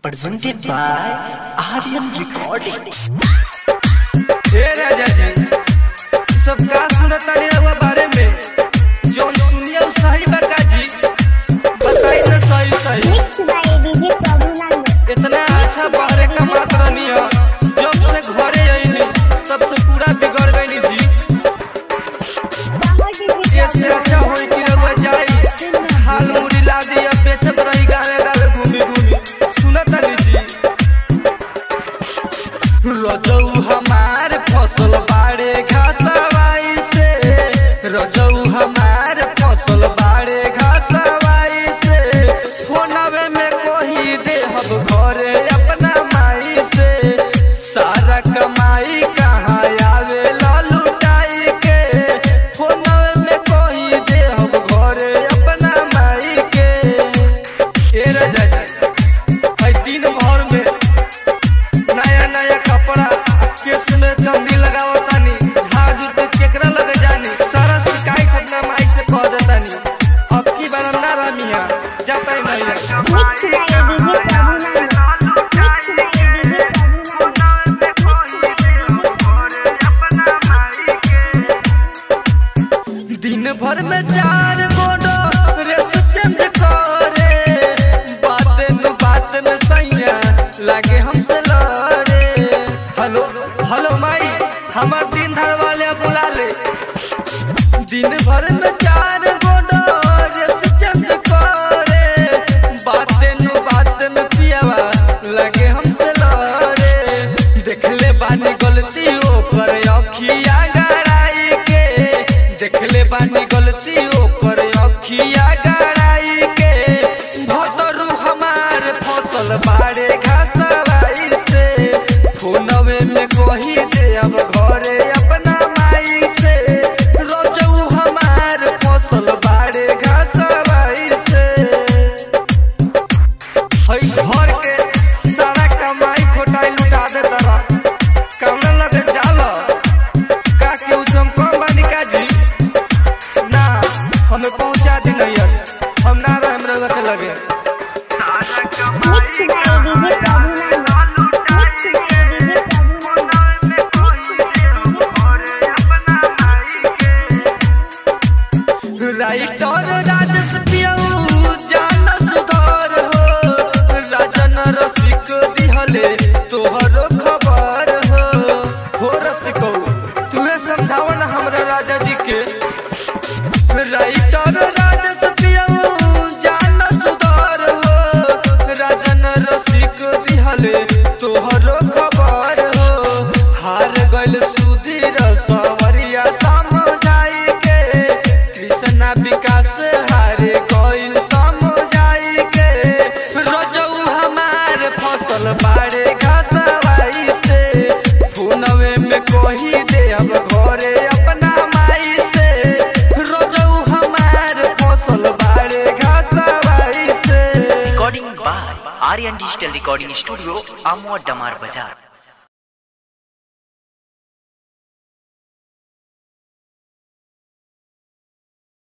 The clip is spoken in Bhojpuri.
presented by Aryan Recording। राजा जी सब का सुनता नहीं रहुआ बारे में जो सुनिए सही बता जी बताई ना सही सही इतना अच्छा बारे का बात रहनी है जब से घरे आईनी तब से पूरा बिगड़ गई जी। ऐसे अच्छा होई कि रहुआ जाई हाल मुड़ी ला दिया बेचत रही गावे गावे घूमी घूमी सुनता नहीं जी। रजऊ हमार फसल बाड़े घासवाई से रजऊ हमार फसल बाड़े घासवाई से फोनवे में कोही दे हम घरे अपना माई से सारा कमाई कहाँ आवे लुटाई के फोनवे में कोही दे हम घरे अपना माई के। ए राजा दिन भर में नया नया कपड़ा केस में चंदी लगावतानी हाथ जुते केकरा लग जानी सारा शिकायत अपना माई से कह देतानी अब की बार ना रमिया जाता ही नहीं दिन भर में 4 गोडो रेस चेंज करे बात में सैया लागे हमसे लड़े। हेलो हेलो माई हमार दिन धर वाले बुला ले दिन भर में 4 गोडो रेस चेंज करे बात में पियावा लागे हमसे लड़े। देख ले बानी गलती ओकर अखिया गड़ाई के देख ले बानी गलती ओकर अखिया गड़ाई के भतरू हमार फसल बाड़े घासवाई से फोनवे में कोही दे अब घरे अपना माई से रजऊ हमार फसल बाड़े घासवाई से। हई घर के सारा कमाई खोटाई लुटा दे तरा कमरा लगे जाला का के उसम कम बानी का जी ना हमें पहुंचा दी नहीं हम ना रह हम रह लगे सारा कमाई राइटर राजस पियऊ जान सुधार हो राजन रसिक दिहले तोहरो खबर हो रसिको तुहे समझाओ ना हमरा राजा जी के। राइटर राजस पियऊ जान सुधार हो राजन रसिक दिहले तोहरो खबर हो हार गइल सुधीर सवरिया समझाई के कृष्णा विकास हारे गइल समझाई के रजऊ हमार फसल बाड़े घासवाई से फोनवे में कोही दे अब घरे अपना माई से रजऊ हमार फसल बाड़े घासवाई से। Recording by Aryan Digital Recording Studio, Amwa Damar Bazaar।